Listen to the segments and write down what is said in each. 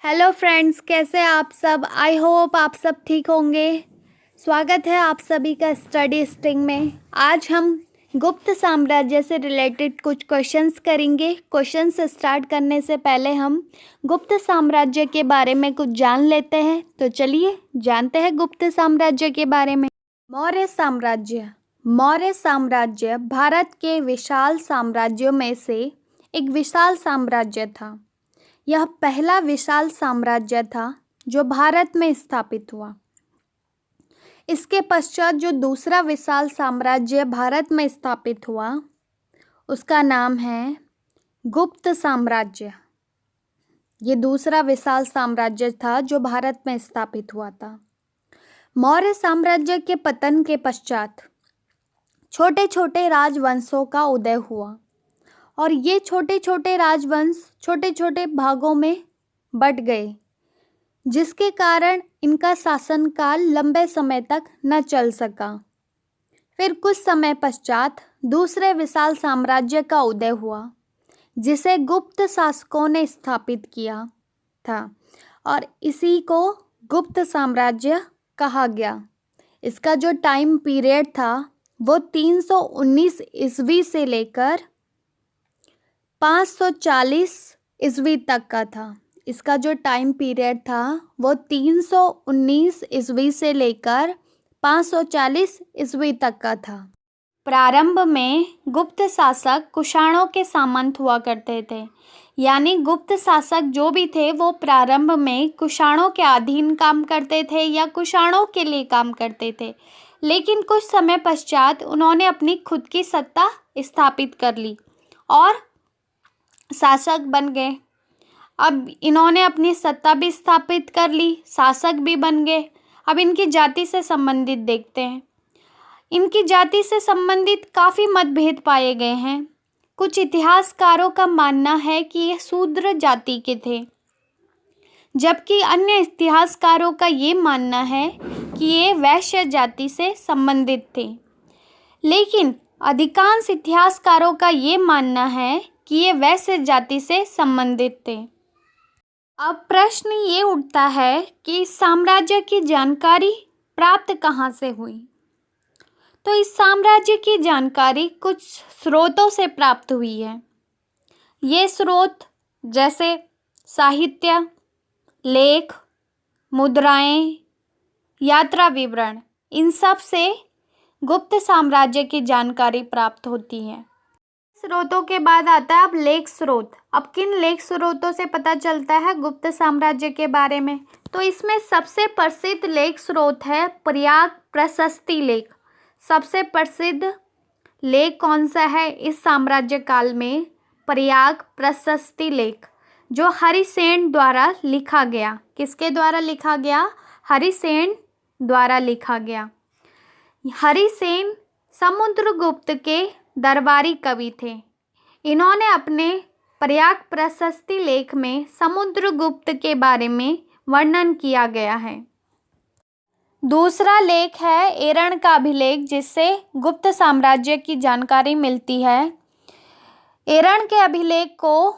Hello friends, कैसे आप सब। आई होप आप सब ठीक होंगे। स्वागत है आप सभी का स्टडी स्ट्रिंग में। आज हम गुप्त साम्राज्य से रिलेटेड कुछ क्वेश्चंस करेंगे। क्वेश्चंस स्टार्ट करने से पहले हम गुप्त साम्राज्य के बारे में कुछ जान लेते हैं। तो चलिए जानते हैं गुप्त साम्राज्य के बारे में। मौर्य साम्राज्य भारत के विशाल साम्राज्यों में से एक विशाल साम्राज्य था। यह पहला विशाल साम्राज्य था जो भारत में स्थापित हुआ। इसके पश्चात जो दूसरा विशाल साम्राज्य भारत में स्थापित हुआ उसका नाम है गुप्त साम्राज्य। ये दूसरा विशाल साम्राज्य था जो भारत में स्थापित हुआ था। मौर्य साम्राज्य के पतन के पश्चात छोटे छोटे राजवंशों का उदय हुआ और ये छोटे छोटे राजवंश छोटे छोटे भागों में बट गए, जिसके कारण इनका शासनकाल लंबे समय तक न चल सका। फिर कुछ समय पश्चात दूसरे विशाल साम्राज्य का उदय हुआ जिसे गुप्त शासकों ने स्थापित किया था और इसी को गुप्त साम्राज्य कहा गया। इसका जो टाइम पीरियड था वो 319 ईस्वी से लेकर 540 ईस्वी तक का था। इसका जो टाइम पीरियड था वो 319 ईस्वी से लेकर 540 ईस्वी तक का था। प्रारंभ में गुप्त शासक कुषाणों के सामंत हुआ करते थे, यानी गुप्त शासक जो भी थे वो प्रारंभ में कुषाणों के अधीन काम करते थे या कुषाणों के लिए काम करते थे। लेकिन कुछ समय पश्चात उन्होंने अपनी खुद की सत्ता स्थापित कर ली और शासक बन गए। अब इन्होंने अपनी सत्ता भी स्थापित कर ली, शासक भी बन गए। अब इनकी जाति से संबंधित देखते हैं। इनकी जाति से संबंधित काफ़ी मतभेद पाए गए हैं। कुछ इतिहासकारों का मानना है कि ये शूद्र जाति के थे, जबकि अन्य इतिहासकारों का ये मानना है कि ये वैश्य जाति से संबंधित थे। लेकिन अधिकांश इतिहासकारों का ये मानना है कि ये वैश्य जाति से संबंधित थे। अब प्रश्न ये उठता है कि इस साम्राज्य की जानकारी प्राप्त कहाँ से हुई। तो इस साम्राज्य की जानकारी कुछ स्रोतों से प्राप्त हुई है। ये स्रोत जैसे साहित्य, लेख, मुद्राएं, यात्रा विवरण, इन सब से गुप्त साम्राज्य की जानकारी प्राप्त होती है। स्रोतों के बाद आता है अब लेख स्रोत। अब किन लेख स्रोतों से पता चलता है गुप्त साम्राज्य के बारे में? तो इसमें सबसे प्रसिद्ध लेख स्रोत है प्रयाग प्रशस्ति लेख। सबसे प्रसिद्ध लेख कौन सा है इस साम्राज्य काल में? प्रयाग प्रशस्ति लेख, जो हरिसेन द्वारा लिखा गया। किसके द्वारा लिखा गया? हरिसेन द्वारा लिखा गया। हरिसेन समुद्रगुप्त के दरबारी कवि थे। इन्होंने अपने प्रयाग प्रशस्ति लेख में समुद्रगुप्त के बारे में वर्णन किया गया है। दूसरा लेख है एरण का अभिलेख, जिससे गुप्त साम्राज्य की जानकारी मिलती है। एरण के अभिलेख को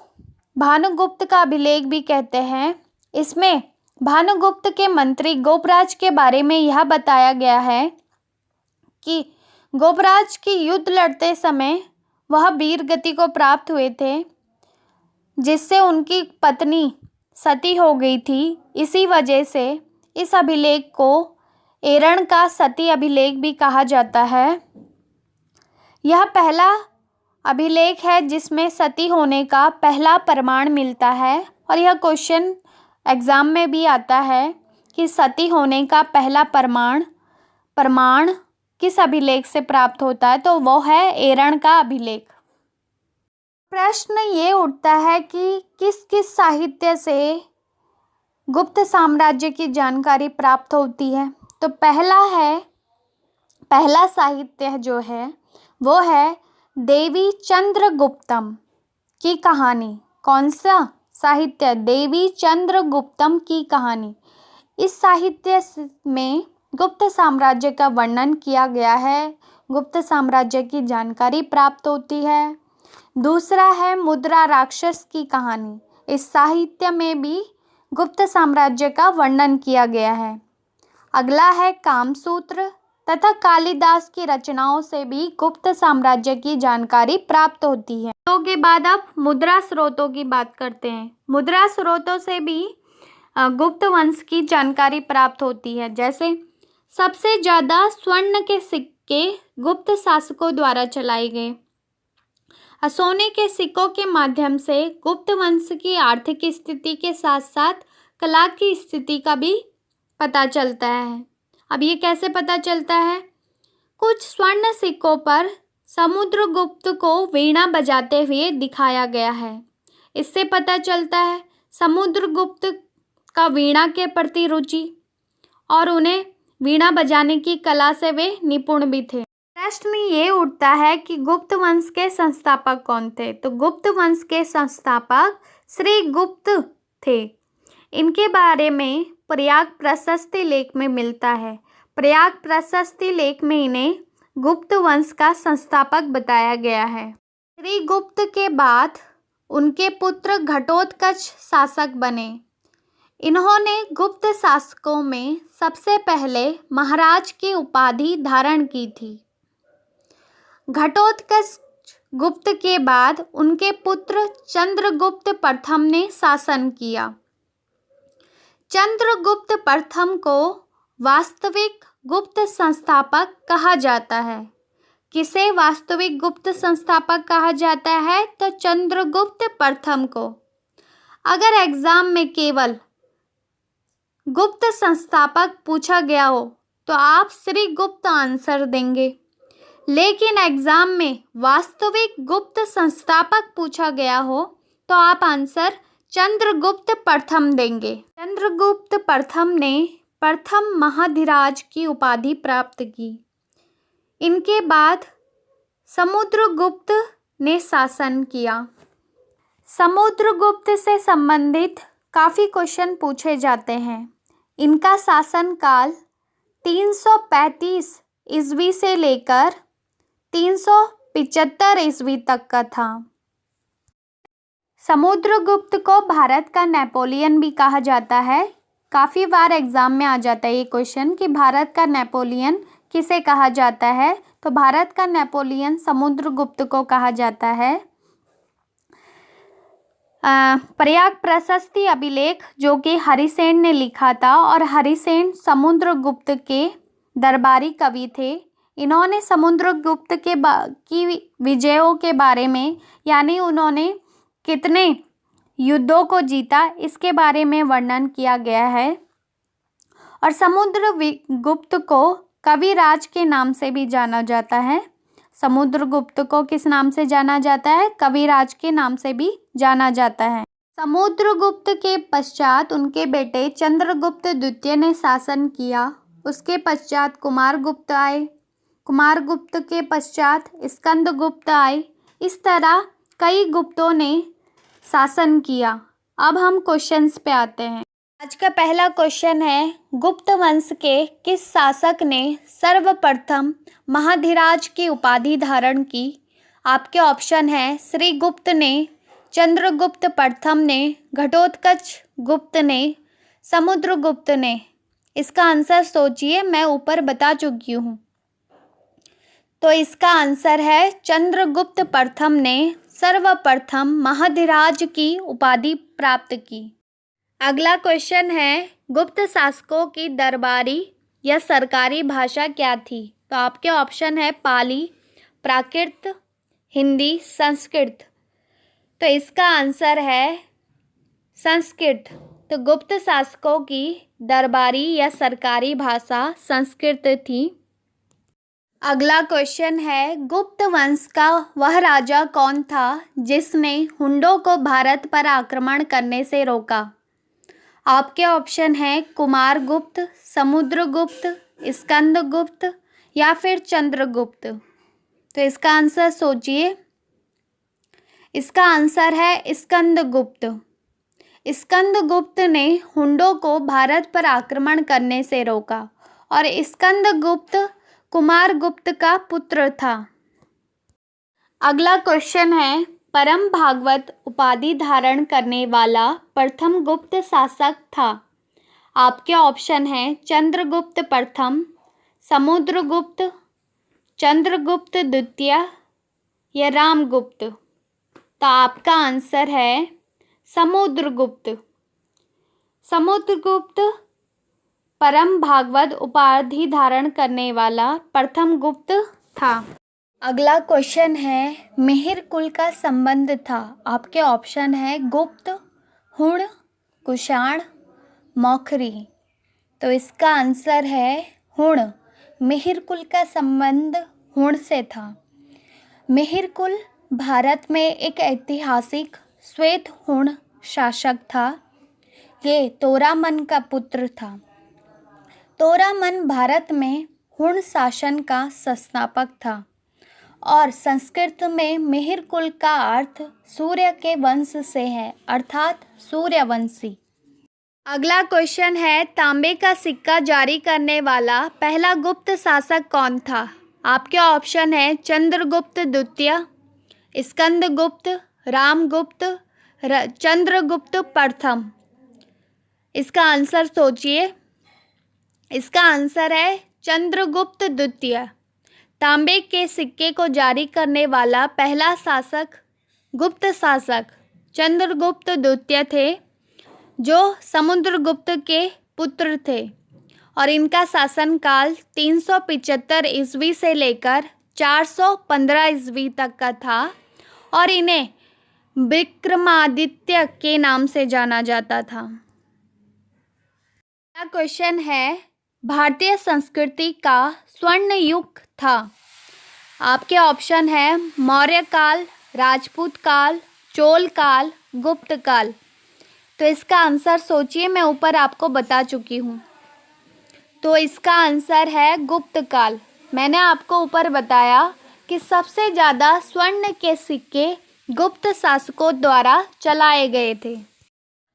भानुगुप्त का अभिलेख भी कहते हैं। इसमें भानुगुप्त के मंत्री गोपराज के बारे में यह बताया गया है कि गोपराज की युद्ध लड़ते समय वह वीर गति को प्राप्त हुए थे, जिससे उनकी पत्नी सती हो गई थी। इसी वजह से इस अभिलेख को एरण का सती अभिलेख भी कहा जाता है। यह पहला अभिलेख है जिसमें सती होने का पहला प्रमाण मिलता है और यह क्वेश्चन एग्जाम में भी आता है कि सती होने का पहला प्रमाण किस अभिलेख से प्राप्त होता है, तो वो है एरण का अभिलेख। प्रश्न ये उठता है कि किस किस साहित्य से गुप्त साम्राज्य की जानकारी प्राप्त होती है। तो पहला साहित्य जो है वो है देवी चंद्रगुप्तम की कहानी। कौन सा साहित्य? देवी चंद्रगुप्तम की कहानी। इस साहित्य में गुप्त साम्राज्य का वर्णन किया गया है, गुप्त साम्राज्य की जानकारी प्राप्त होती है। दूसरा है मुद्रा राक्षस की कहानी। इस साहित्य में भी गुप्त साम्राज्य का वर्णन किया गया है। अगला है कामसूत्र तथा कालिदास की रचनाओं से भी गुप्त साम्राज्य की जानकारी प्राप्त होती है। तो के बाद अब मुद्रा स्रोतों की बात करते हैं। मुद्रा स्रोतों से भी गुप्त वंश की जानकारी प्राप्त होती है। जैसे सबसे ज़्यादा स्वर्ण के सिक्के गुप्त शासकों द्वारा चलाए गए। सोने के सिक्कों के माध्यम से गुप्त वंश की आर्थिक स्थिति के साथ साथ कला की स्थिति का भी पता चलता है। अब ये कैसे पता चलता है? कुछ स्वर्ण सिक्कों पर समुद्रगुप्त को वीणा बजाते हुए दिखाया गया है। इससे पता चलता है समुद्रगुप्त का वीणा के प्रति रुचि और उन्हें वीणा बजाने की कला से वे निपुण भी थे। प्रश्न ये उठता है कि गुप्त वंश के संस्थापक कौन थे? तो गुप्त वंश के संस्थापक श्री गुप्त थे। इनके बारे में प्रयाग प्रशस्ति लेख में मिलता है। प्रयाग प्रशस्ति लेख में इन्हें गुप्त वंश का संस्थापक बताया गया है। श्री गुप्त के बाद उनके पुत्र घटोत्कच शासक बने। इन्होंने गुप्त शासकों में सबसे पहले महाराज की उपाधि धारण की थी। घटोत्कच गुप्त के बाद उनके पुत्र चंद्रगुप्त प्रथम ने शासन किया। चंद्रगुप्त प्रथम को वास्तविक गुप्त संस्थापक कहा जाता है। किसे वास्तविक गुप्त संस्थापक कहा जाता है? तो चंद्रगुप्त प्रथम को। अगर एग्जाम में केवल गुप्त संस्थापक पूछा गया हो तो आप श्री गुप्त आंसर देंगे, लेकिन एग्जाम में वास्तविक गुप्त संस्थापक पूछा गया हो तो आप आंसर चंद्रगुप्त प्रथम देंगे। चंद्रगुप्त प्रथम ने प्रथम महाधिराज की उपाधि प्राप्त की। इनके बाद समुद्रगुप्त ने शासन किया। समुद्रगुप्त से संबंधित काफ़ी क्वेश्चन पूछे जाते हैं। इनका शासनकाल 335 ईस्वी से लेकर 375 ईस्वी तक का था। समुद्रगुप्त को भारत का नेपोलियन भी कहा जाता है। काफ़ी बार एग्जाम में आ जाता है ये क्वेश्चन कि भारत का नेपोलियन किसे कहा जाता है? तो भारत का नेपोलियन समुद्रगुप्त को कहा जाता है। प्रयाग प्रशस्ति अभिलेख जो कि हरिसेन ने लिखा था, और हरिसेन समुद्रगुप्त के दरबारी कवि थे। इन्होंने समुद्रगुप्त की विजयों के बारे में, यानी उन्होंने कितने युद्धों को जीता, इसके बारे में वर्णन किया गया है। और समुद्रगुप्त को कविराज के नाम से भी जाना जाता है। समुद्रगुप्त को किस नाम से जाना जाता है? कविराज के नाम से भी जाना जाता है। समुद्रगुप्त के पश्चात उनके बेटे चंद्रगुप्त द्वितीय ने शासन किया। उसके पश्चात कुमारगुप्त आए। कुमारगुप्त के पश्चात स्कंदगुप्त आए। इस तरह कई गुप्तों ने शासन किया। अब हम क्वेश्चंस पे आते हैं। आज का पहला क्वेश्चन है, गुप्त वंश के किस शासक ने सर्वप्रथम महाधिराज की उपाधि धारण की? आपके ऑप्शन है श्री गुप्त ने, चंद्रगुप्त प्रथम ने, घटोत्कच गुप्त ने, समुद्रगुप्त ने। इसका आंसर सोचिए, मैं ऊपर बता चुकी हूँ। तो इसका आंसर है चंद्रगुप्त प्रथम ने सर्वप्रथम महाधिराज की उपाधि प्राप्त की। अगला क्वेश्चन है, गुप्त शासकों की दरबारी या सरकारी भाषा क्या थी? तो आपके ऑप्शन है पाली, प्राकृत, हिंदी, संस्कृत। तो इसका आंसर है संस्कृत। तो गुप्त शासकों की दरबारी या सरकारी भाषा संस्कृत थी। अगला क्वेश्चन है, गुप्त वंश का वह राजा कौन था जिसने हुंडों को भारत पर आक्रमण करने से रोका? आपके ऑप्शन है कुमारगुप्त, समुद्रगुप्त, स्कंदगुप्त या फिर चंद्रगुप्त। तो इसका आंसर सोचिए। इसका आंसर है स्कंदगुप्त। स्कंदगुप्त ने हुंडों को भारत पर आक्रमण करने से रोका और स्कंदगुप्त कुमारगुप्त का पुत्र था। अगला क्वेश्चन है, परम भागवत उपाधि धारण करने वाला प्रथम गुप्त शासक था? आपके ऑप्शन हैं चंद्रगुप्त प्रथम, समुद्रगुप्त, चंद्रगुप्त द्वितीय या रामगुप्त। तो आपका आंसर है समुद्रगुप्त। समुद्रगुप्त परम भागवत उपाधि धारण करने वाला प्रथम गुप्त था। अगला क्वेश्चन है मिहिर कुल का संबंध था? आपके ऑप्शन है गुप्त, हुण, कुषाण, मौखरी। तो इसका आंसर है हुण। मिहिर कुल का संबंध हुण से था। मिहिर कुल भारत में एक ऐतिहासिक श्वेत हुण शासक था। ये तोरामन का पुत्र था। तोरामन भारत में हुण शासन का संस्थापक था और संस्कृत में मिहिर कुल का अर्थ सूर्य के वंश से है, अर्थात सूर्यवंशी। अगला क्वेश्चन है तांबे का सिक्का जारी करने वाला पहला गुप्त शासक कौन था? आपके ऑप्शन है चंद्रगुप्त द्वितीय, स्कंदगुप्त, रामगुप्त, चंद्रगुप्त प्रथम। इसका आंसर सोचिए। इसका आंसर है चंद्रगुप्त द्वितीय। तांबे के सिक्के को जारी करने वाला पहला शासक गुप्त शासक चंद्रगुप्त द्वितीय थे, जो समुद्रगुप्त के पुत्र थे और इनका शासनकाल 375 ईस्वी से लेकर 415 ईस्वी तक का था और इन्हें विक्रमादित्य के नाम से जाना जाता था। अगला क्वेश्चन है भारतीय संस्कृति का स्वर्ण युग था? आपके ऑप्शन है मौर्य काल, राजपूत काल, चोल काल, गुप्त काल। तो इसका आंसर सोचिए, मैं ऊपर आपको बता चुकी हूँ। तो इसका आंसर है गुप्त काल। मैंने आपको ऊपर बताया कि सबसे ज़्यादा स्वर्ण के सिक्के गुप्त शासकों द्वारा चलाए गए थे।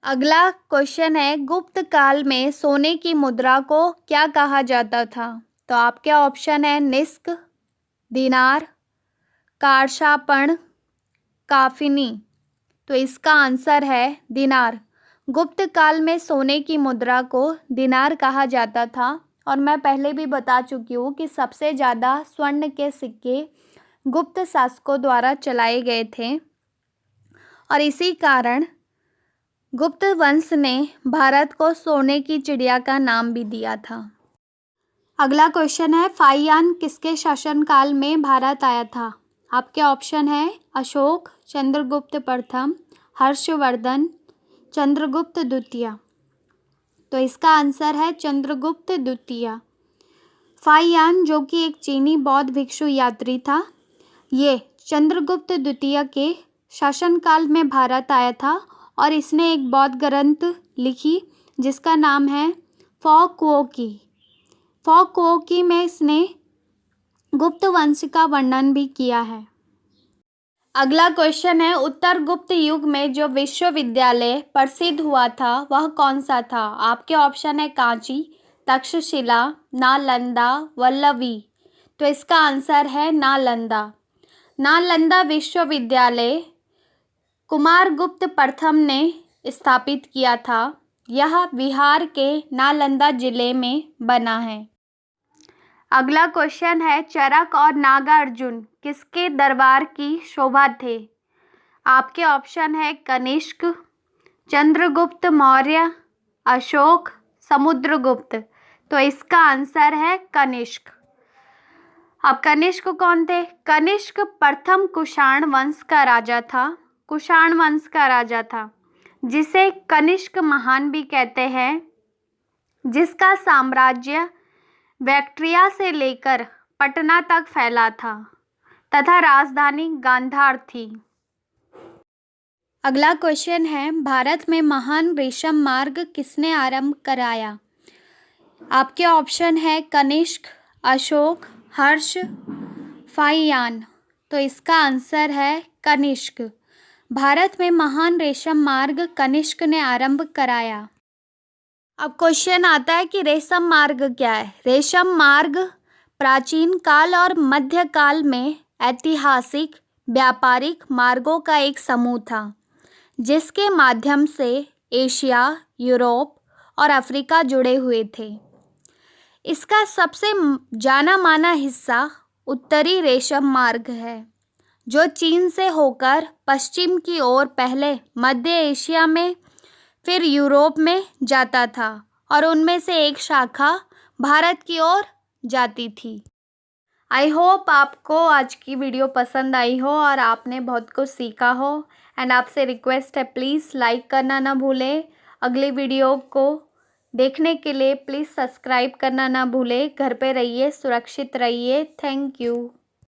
अगला क्वेश्चन है गुप्त काल में सोने की मुद्रा को क्या कहा जाता था? तो आपके ऑप्शन है निष्क, दिनार, कारशापण, काफिनी। तो इसका आंसर है दिनार। गुप्त काल में सोने की मुद्रा को दिनार कहा जाता था और मैं पहले भी बता चुकी हूँ कि सबसे ज़्यादा स्वर्ण के सिक्के गुप्त शासकों द्वारा चलाए गए थे और इसी कारण गुप्त वंश ने भारत को सोने की चिड़िया का नाम भी दिया था। अगला क्वेश्चन है फाहियान किसके शासनकाल में भारत आया था? आपके ऑप्शन है अशोक, चंद्रगुप्त प्रथम, हर्षवर्धन, चंद्रगुप्त द्वितीय। तो इसका आंसर है चंद्रगुप्त द्वितीय। फाहियान जो कि एक चीनी बौद्ध भिक्षु यात्री था, ये चंद्रगुप्त द्वितीय के शासनकाल में भारत आया था और इसने एक बौद्ध ग्रंथ लिखी जिसका नाम है फॉ कुओ की। फॉ कुओ की में इसने गुप्त वंश का वर्णन भी किया है। अगला क्वेश्चन है उत्तर गुप्त युग में जो विश्वविद्यालय प्रसिद्ध हुआ था वह कौन सा था? आपके ऑप्शन है कांची, तक्षशिला, नालंदा, वल्लवी। तो इसका आंसर है नालंदा। नालंदा विश्वविद्यालय कुमारगुप्त प्रथम ने स्थापित किया था। यह बिहार के नालंदा जिले में बना है। अगला क्वेश्चन है चरक और नागार्जुन किसके दरबार की शोभा थे? आपके ऑप्शन है कनिष्क, चंद्रगुप्त मौर्य, अशोक, समुद्रगुप्त। तो इसका आंसर है कनिष्क। अब कनिष्क कौन थे? कनिष्क प्रथम कुषाण वंश का राजा था। कुषाण वंश का राजा था जिसे कनिष्क महान भी कहते हैं, जिसका साम्राज्य बैक्ट्रिया से लेकर पटना तक फैला था तथा राजधानी गांधार थी। अगला क्वेश्चन है भारत में महान रेशम मार्ग किसने आरंभ कराया? आपके ऑप्शन है कनिष्क, अशोक, हर्ष, फाहियान। तो इसका आंसर है कनिष्क। भारत में महान रेशम मार्ग कनिष्क ने आरंभ कराया। अब क्वेश्चन आता है कि रेशम मार्ग क्या है? रेशम मार्ग प्राचीन काल और मध्यकाल में ऐतिहासिक व्यापारिक मार्गों का एक समूह था जिसके माध्यम से एशिया, यूरोप और अफ्रीका जुड़े हुए थे। इसका सबसे जाना माना हिस्सा उत्तरी रेशम मार्ग है, जो चीन से होकर पश्चिम की ओर पहले मध्य एशिया में फिर यूरोप में जाता था और उनमें से एक शाखा भारत की ओर जाती थी। आई होप आपको आज की वीडियो पसंद आई हो और आपने बहुत कुछ सीखा हो। एंड आपसे रिक्वेस्ट है, प्लीज़ लाइक करना ना भूलें। अगली वीडियो को देखने के लिए प्लीज़ सब्सक्राइब करना ना भूलें। घर पे रहिए, सुरक्षित रहिए। Thank you.